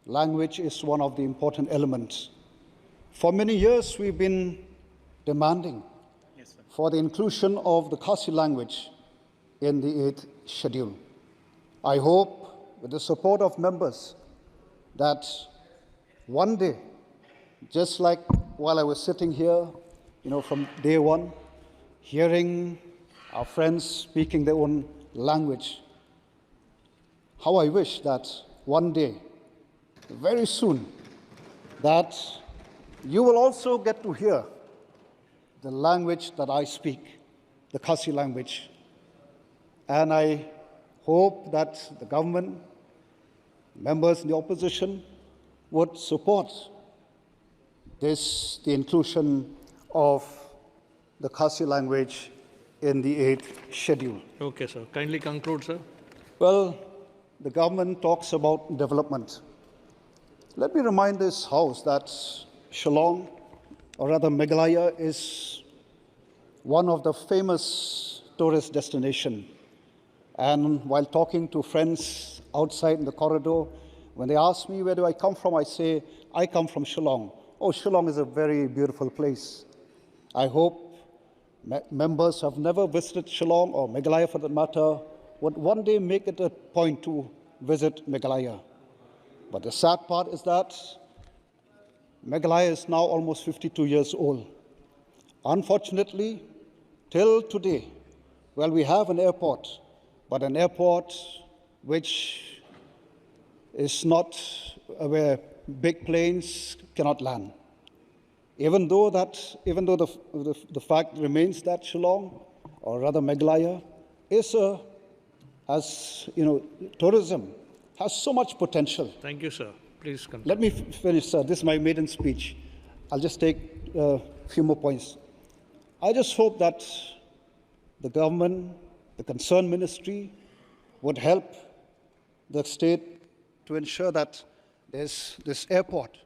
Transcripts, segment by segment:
language is one of the important elements. For many years, we've been demanding for the inclusion of the Khasi language in the 8th schedule. I hope, with the support of members, that one day, just like while I was sitting here, from day one, hearing our friends speaking their own language, how I wish that one day, very soon, that you will also get to hear the language that I speak, the Khasi language. And I hope that the government, members in the opposition, would support the inclusion of the Khasi language in the 8th schedule. Okay, sir. Kindly conclude, sir. Well, the government talks about development. Let me remind this House that Shillong, or rather Meghalaya, is one of the famous tourist destinations. And while talking to friends outside in the corridor, when they ask me where do I come from, I say, I come from Shillong. Oh, Shillong is a very beautiful place. I hope members who have never visited Shillong, or Meghalaya for that matter, would one day make it a point to visit Meghalaya. But the sad part is that Meghalaya is now almost 52 years old. Unfortunately, till today, well, we have an airport, but an airport which is not where big planes cannot land. Even though the fact remains that Shillong, or rather Meghalaya, tourism has so much potential. Thank you, sir. Please continue. Let me finish, sir. This is my maiden speech. I'll just take a few more points. I just hope that the government, the concerned ministry, would help the state to ensure that this airport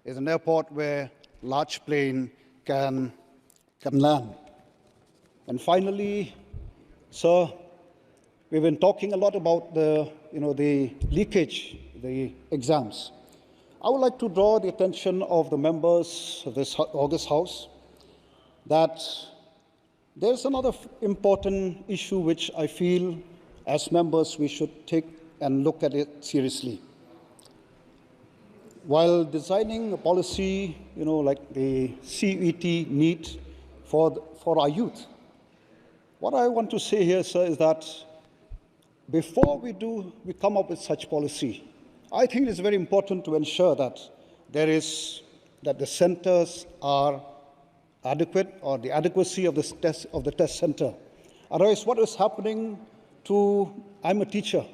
is an airport where large plane can land. And finally, sir, we've been talking a lot about the leakage, the exams. I would like to draw the attention of the members of this August House that there's another important issue which I feel as members we should take and look at it seriously. While designing a policy, like the CET NEET for our youth, what I want to say here, sir, is that before we come up with such policy, I think it's very important to ensure that the centers are adequate, or the adequacy of the test center. Otherwise, what is happening I'm a teacher.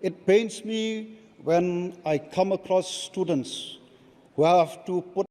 It pains me when I come across students who have to put